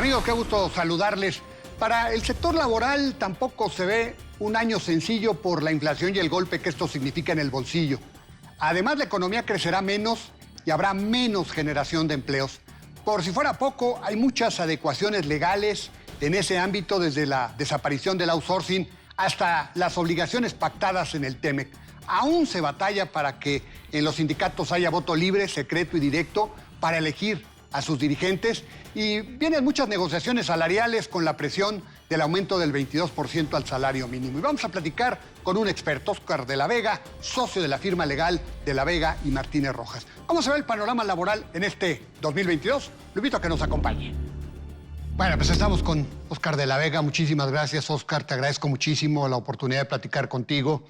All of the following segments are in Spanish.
Amigos, qué gusto saludarles. Para el sector laboral tampoco se ve un año sencillo por la inflación y el golpe que esto significa en el bolsillo. Además, la economía crecerá menos y habrá menos generación de empleos. Por si fuera poco, hay muchas adecuaciones legales en ese ámbito, desde la desaparición del outsourcing hasta las obligaciones pactadas en el TEMEC. Aún se batalla para que en los sindicatos haya voto libre, secreto y directo para elegir a sus dirigentes, y vienen muchas negociaciones salariales con la presión del aumento del 22% al salario mínimo. Y vamos a platicar con un experto, Óscar de la Vega, socio de la firma legal de la Vega y Martínez Rojas. ¿Cómo se ve el panorama laboral en este 2022? Lo invito a que nos acompañe. Bueno, pues estamos con Óscar de la Vega. Muchísimas gracias, Óscar. Te agradezco muchísimo la oportunidad de platicar contigo.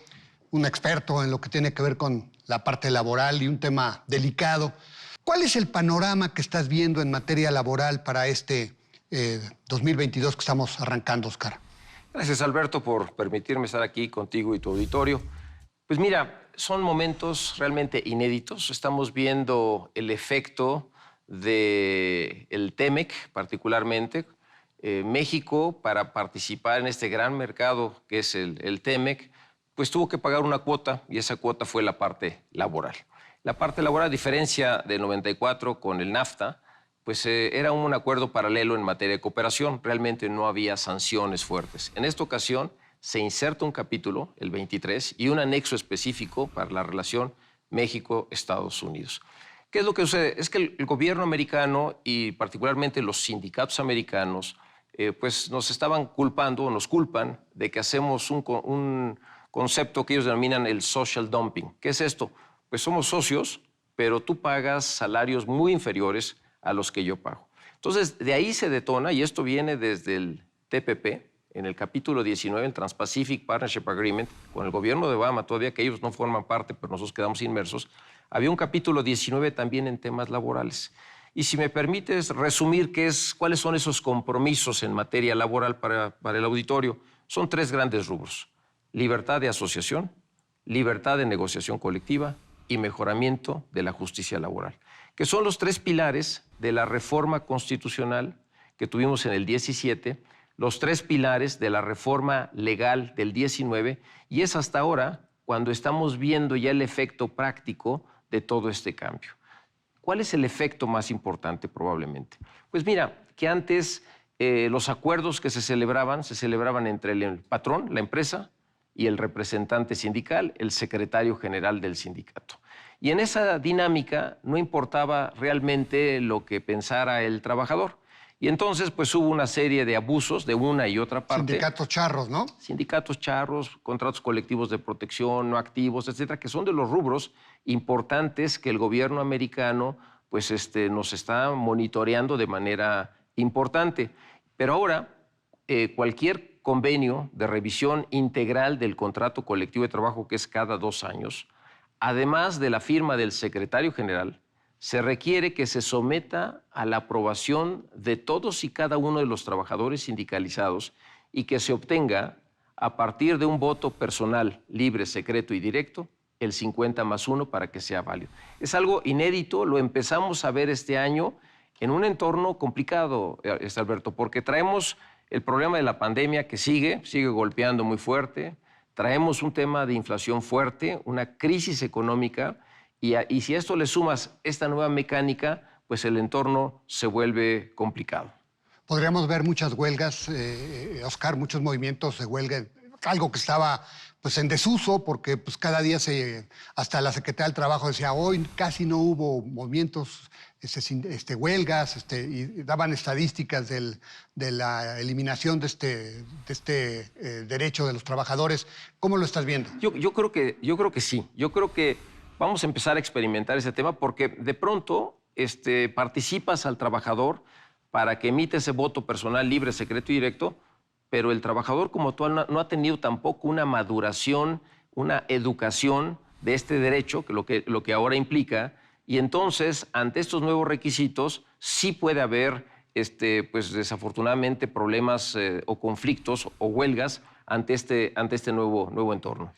Un experto en lo que tiene que ver con la parte laboral y un tema delicado. ¿Cuál es el panorama que estás viendo en materia laboral para este 2022 que estamos arrancando, Óscar? Gracias, Alberto, por permitirme estar aquí contigo y tu auditorio. Pues mira, son momentos realmente inéditos. Estamos viendo el efecto del TEMEC, particularmente. México, para participar en este gran mercado que es el TEMEC, pues tuvo que pagar una cuota, y esa cuota fue la parte laboral. La parte laboral, a diferencia del 94 con el NAFTA, pues era un acuerdo paralelo en materia de cooperación. Realmente no había sanciones fuertes. En esta ocasión se inserta un capítulo, el 23, y un anexo específico para la relación México-Estados Unidos. ¿Qué es lo que sucede? Es que el gobierno americano y particularmente los sindicatos americanos pues nos estaban culpando o nos culpan de que hacemos un concepto que ellos denominan el social dumping. ¿Qué es esto? Pues somos socios, pero tú pagas salarios muy inferiores a los que yo pago. Entonces, de ahí se detona, y esto viene desde el TPP, en el capítulo 19, el Trans-Pacific Partnership Agreement, con el gobierno de Obama, todavía que ellos no forman parte, pero nosotros quedamos inmersos, había un capítulo 19 también en temas laborales. Y si me permites resumir cuáles son esos compromisos en materia laboral para el auditorio, son tres grandes rubros: libertad de asociación, libertad de negociación colectiva y mejoramiento de la justicia laboral, que son los tres pilares de la reforma constitucional que tuvimos en el 17, los tres pilares de la reforma legal del 19, y es hasta ahora cuando estamos viendo ya el efecto práctico de todo este cambio. ¿Cuál es el efecto más importante probablemente? Pues mira, que antes los acuerdos que se celebraban entre el patrón, la empresa, y el representante sindical, el secretario general del sindicato. Y en esa dinámica no importaba realmente lo que pensara el trabajador. Y entonces pues hubo una serie de abusos de una y otra parte. Sindicatos charros, ¿no? Sindicatos charros, contratos colectivos de protección, no activos, etcétera, que son de los rubros importantes que el gobierno americano pues nos está monitoreando de manera importante. Pero ahora cualquier convenio de revisión integral del contrato colectivo de trabajo, que es cada 2 años, además de la firma del secretario general, se requiere que se someta a la aprobación de todos y cada uno de los trabajadores sindicalizados y que se obtenga, a partir de un voto personal, libre, secreto y directo, el 50+1 para que sea válido. Es algo inédito, lo empezamos a ver este año en un entorno complicado, Alberto, porque traemos el problema de la pandemia que sigue golpeando muy fuerte. Traemos un tema de inflación fuerte, una crisis económica, y si a esto le sumas esta nueva mecánica, pues el entorno se vuelve complicado. Podríamos ver muchas huelgas, Óscar, muchos movimientos de huelga, algo que estaba pues en desuso, porque pues cada día hasta la Secretaría del Trabajo decía, hoy casi no hubo movimientos, huelgas, y daban estadísticas de la eliminación de este derecho de los trabajadores. ¿Cómo lo estás viendo? Yo creo que sí. Yo creo que vamos a empezar a experimentar ese tema, porque de pronto participas al trabajador para que emite ese voto personal libre, secreto y directo, pero el trabajador como tal no ha tenido tampoco una maduración, una educación de este derecho, que lo que ahora implica, y entonces, ante estos nuevos requisitos, sí puede haber, pues desafortunadamente, problemas o conflictos o huelgas ante este nuevo entorno.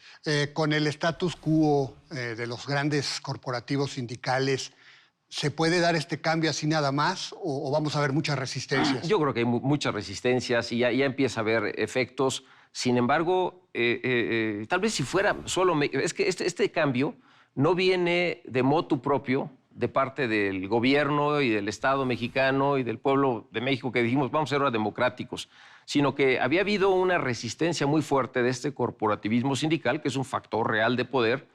Con el status quo de los grandes corporativos sindicales, ¿Se puede dar este cambio así nada más o vamos a ver muchas resistencias? Yo creo que hay muchas resistencias y ya empieza a haber efectos. Sin embargo, tal vez si fuera solo... Es que este cambio no viene de motu propio de parte del gobierno y del Estado mexicano y del pueblo de México que dijimos vamos a ser ahora democráticos, sino que había habido una resistencia muy fuerte de este corporativismo sindical, que es un factor real de poder,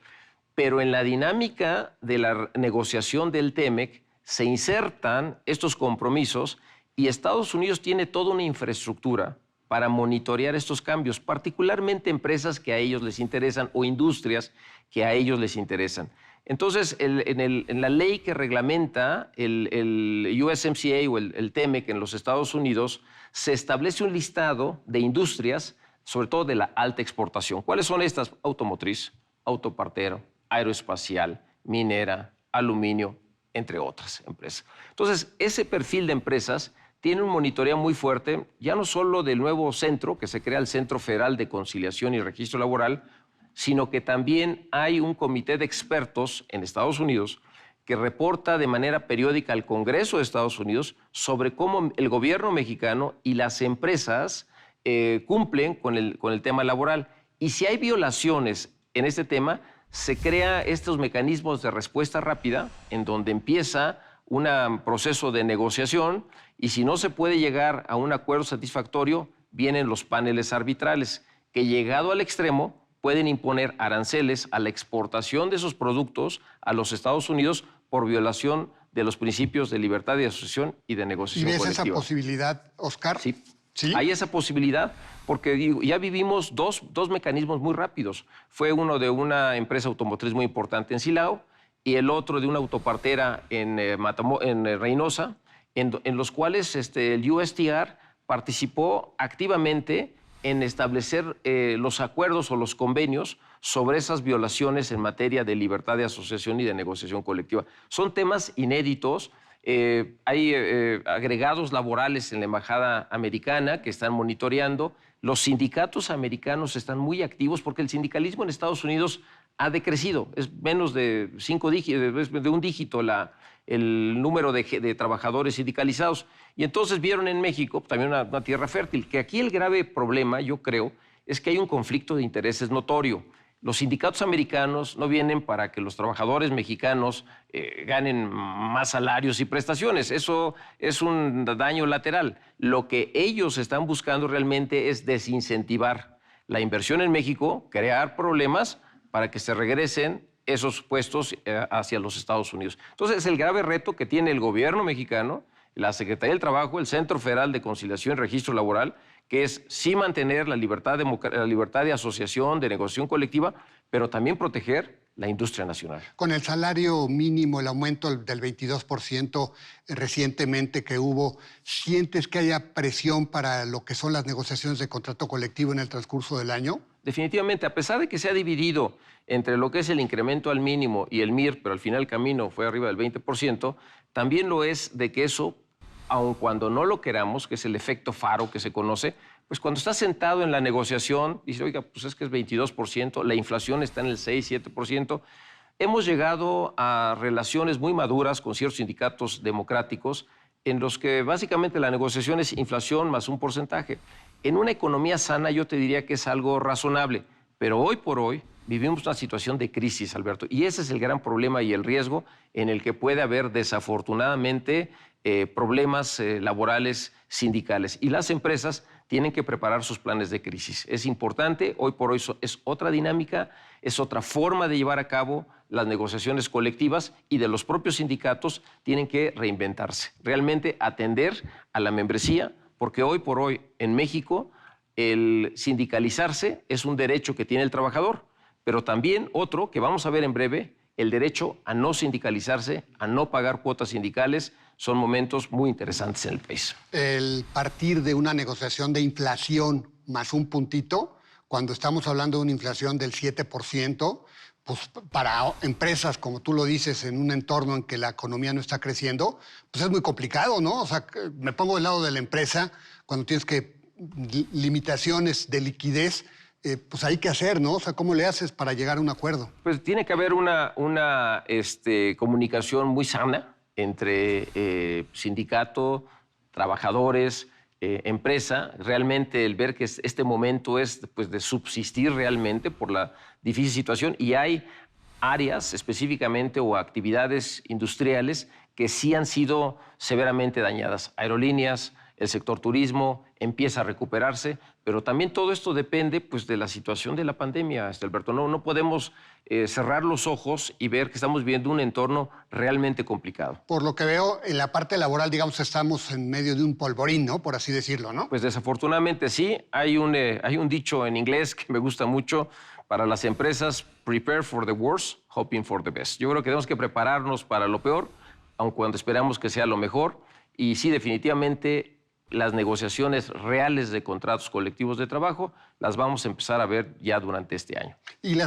pero en la dinámica de la negociación del TEMEC se insertan estos compromisos y Estados Unidos tiene toda una infraestructura para monitorear estos cambios, particularmente empresas que a ellos les interesan o industrias que a ellos les interesan. Entonces, en la ley que reglamenta el USMCA o el TEMEC en los Estados Unidos, se establece un listado de industrias, sobre todo de la alta exportación. ¿Cuáles son estas? Automotriz, autopartero, aeroespacial, minera, aluminio, entre otras empresas. Entonces, ese perfil de empresas tiene un monitoreo muy fuerte, ya no solo del nuevo centro, que se crea el Centro Federal de Conciliación y Registro Laboral, sino que también hay un comité de expertos en Estados Unidos que reporta de manera periódica al Congreso de Estados Unidos sobre cómo el gobierno mexicano y las empresas cumplen con el tema laboral. Y si hay violaciones en este tema, se crea estos mecanismos de respuesta rápida en donde empieza un proceso de negociación y si no se puede llegar a un acuerdo satisfactorio, vienen los paneles arbitrales que llegado al extremo pueden imponer aranceles a la exportación de esos productos a los Estados Unidos por violación de los principios de libertad de asociación y de negociación colectiva. ¿Y ves colectiva. esa posibilidad, Oscar? Sí. ¿Sí? Hay esa posibilidad porque digo, ya vivimos dos mecanismos muy rápidos. Fue uno de una empresa automotriz muy importante en Silao y el otro de una autopartera en Reynosa, en los cuales el USTR participó activamente en establecer los acuerdos o los convenios sobre esas violaciones en materia de libertad de asociación y de negociación colectiva. Son temas inéditos. Hay agregados laborales en la embajada americana que están monitoreando. Los sindicatos americanos están muy activos porque el sindicalismo en Estados Unidos ha decrecido. Es menos de 5 dígitos, de un dígito el número de trabajadores sindicalizados. Y entonces vieron en México, también una tierra fértil, que aquí el grave problema, yo creo, es que hay un conflicto de intereses notorio. Los sindicatos americanos no vienen para que los trabajadores mexicanos ganen más salarios y prestaciones. Eso es un daño lateral. Lo que ellos están buscando realmente es desincentivar la inversión en México, crear problemas para que se regresen esos puestos hacia los Estados Unidos. Entonces, es el grave reto que tiene el gobierno mexicano, la Secretaría del Trabajo, el Centro Federal de Conciliación y Registro Laboral, que es sí mantener la libertad de asociación, de negociación colectiva, pero también proteger la industria nacional. Con el salario mínimo, el aumento del 22% recientemente que hubo, ¿sientes que haya presión para lo que son las negociaciones de contrato colectivo en el transcurso del año? Definitivamente, a pesar de que se ha dividido entre lo que es el incremento al mínimo y el MIR, pero al final el camino fue arriba del 20%, también lo es de que eso, aun cuando no lo queramos, que es el efecto faro que se conoce, pues cuando estás sentado en la negociación, dice, oiga, pues es que es 22%, la inflación está en el 6-7%, hemos llegado a relaciones muy maduras con ciertos sindicatos democráticos en los que básicamente la negociación es inflación más un porcentaje. En una economía sana yo te diría que es algo razonable, pero hoy por hoy vivimos una situación de crisis, Alberto, y ese es el gran problema y el riesgo en el que puede haber desafortunadamente problemas laborales sindicales. Y las empresas tienen que preparar sus planes de crisis. Es importante, hoy por hoy es otra dinámica, es otra forma de llevar a cabo las negociaciones colectivas y de los propios sindicatos tienen que reinventarse, realmente atender a la membresía, porque hoy por hoy en México el sindicalizarse es un derecho que tiene el trabajador, pero también otro que vamos a ver en breve, el derecho a no sindicalizarse, a no pagar cuotas sindicales, son momentos muy interesantes en el país. El partir de una negociación de inflación más un puntito, cuando estamos hablando de una inflación del 7%, pues para empresas, como tú lo dices, en un entorno en que la economía no está creciendo, pues es muy complicado, ¿no? O sea, me pongo del lado de la empresa, cuando tienes que limitaciones de liquidez, pues hay que hacer, ¿no? O sea, ¿cómo le haces para llegar a un acuerdo? Pues tiene que haber una comunicación muy sana entre sindicato, trabajadores, empresa. Realmente el ver que este momento es pues, de subsistir realmente por la difícil situación, y hay áreas específicamente o actividades industriales que sí han sido severamente dañadas. Aerolíneas, el sector turismo empieza a recuperarse, pero también todo esto depende pues, de la situación de la pandemia, Alberto. No podemos cerrar los ojos y ver que estamos viviendo un entorno realmente complicado. Por lo que veo, en la parte laboral, digamos, estamos en medio de un polvorín, ¿no? Por así decirlo, ¿no? Pues desafortunadamente sí. Hay un dicho en inglés que me gusta mucho para las empresas: prepare for the worst, hoping for the best. Yo creo que tenemos que prepararnos para lo peor, aun cuando esperamos que sea lo mejor. Y sí, definitivamente, las negociaciones reales de contratos colectivos de trabajo las vamos a empezar a ver ya durante este año. Y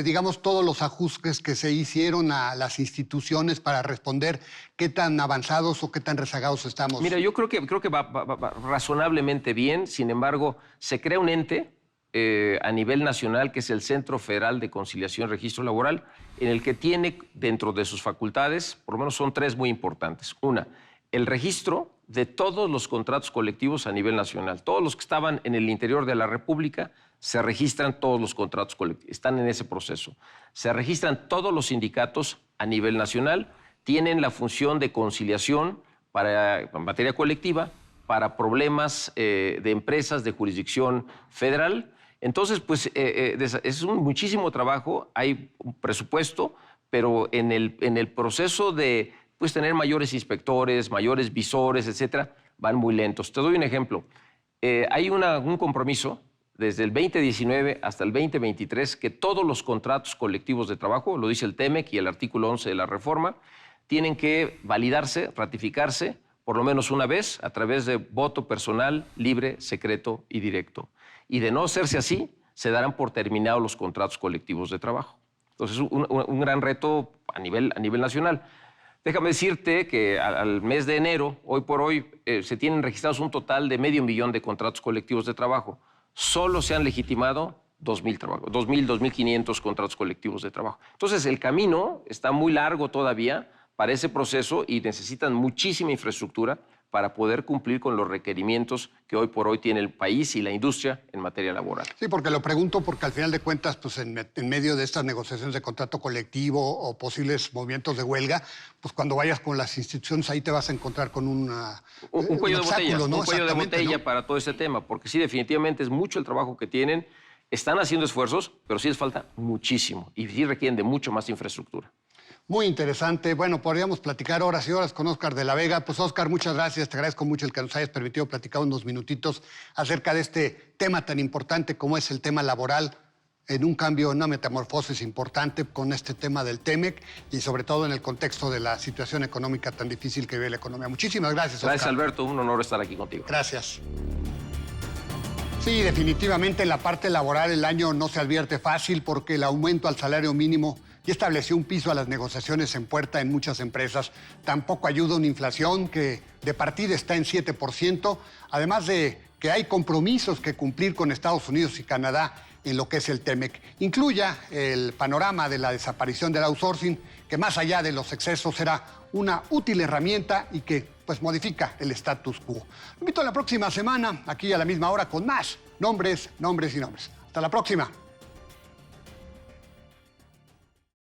digamos, todos los ajustes que se hicieron a las instituciones para responder, ¿qué tan avanzados o qué tan rezagados estamos? Mira, yo creo que va razonablemente bien. Sin embargo, se crea un ente a nivel nacional, que es el Centro Federal de Conciliación y Registro Laboral, en el que tiene dentro de sus facultades, por lo menos son 3 muy importantes. Una, el registro de todos los contratos colectivos a nivel nacional. Todos los que estaban en el interior de la República, se registran todos los contratos colectivos, están en ese proceso. Se registran todos los sindicatos a nivel nacional, tienen la función de conciliación en materia colectiva para problemas de empresas de jurisdicción federal. Entonces, pues es muchísimo trabajo, hay un presupuesto, pero en el proceso de pues, tener mayores inspectores, mayores visores, etcétera, van muy lentos. Te doy un ejemplo. Hay un compromiso desde el 2019 hasta el 2023 que todos los contratos colectivos de trabajo, lo dice el TEMEC y el artículo 11 de la reforma, tienen que validarse, ratificarse por lo menos una vez a través de voto personal, libre, secreto y directo. Y de no hacerse así, se darán por terminados los contratos colectivos de trabajo. Entonces, un gran reto a nivel nacional. Déjame decirte que al mes de enero, hoy por hoy, se tienen registrados un total de 500,000 de contratos colectivos de trabajo. Solo se han legitimado 2,500 contratos colectivos de trabajo. Entonces, el camino está muy largo todavía para ese proceso y necesitan muchísima infraestructura para poder cumplir con los requerimientos que hoy por hoy tiene el país y la industria en materia laboral. Sí, porque lo pregunto porque al final de cuentas, pues en medio de estas negociaciones de contrato colectivo o posibles movimientos de huelga, pues cuando vayas con las instituciones ahí te vas a encontrar con un cuello de botella, ¿no? Un cuello de botella, ¿no? Para todo ese tema, porque sí, definitivamente es mucho el trabajo que tienen, están haciendo esfuerzos, pero sí les falta muchísimo y sí requieren de mucho más infraestructura. Muy interesante. Bueno, podríamos platicar horas y horas con Óscar de la Vega. Pues Óscar, muchas gracias. Te agradezco mucho el que nos hayas permitido platicar unos minutitos acerca de este tema tan importante como es el tema laboral, en un cambio, una metamorfosis importante con este tema del TEMEC y sobre todo en el contexto de la situación económica tan difícil que vive la economía. Muchísimas gracias, Óscar. Gracias, Alberto. Un honor estar aquí contigo. Gracias. Sí, definitivamente en la parte laboral el año no se advierte fácil porque el aumento al salario mínimo ya estableció un piso a las negociaciones en puerta en muchas empresas. Tampoco ayuda una inflación que de partida está en 7%, además de que hay compromisos que cumplir con Estados Unidos y Canadá en lo que es el TEMEC. Incluya el panorama de la desaparición del outsourcing, que más allá de los excesos será una útil herramienta y que pues modifica el status quo. Lo invito a la próxima semana, aquí a la misma hora, con más nombres, nombres y nombres. Hasta la próxima.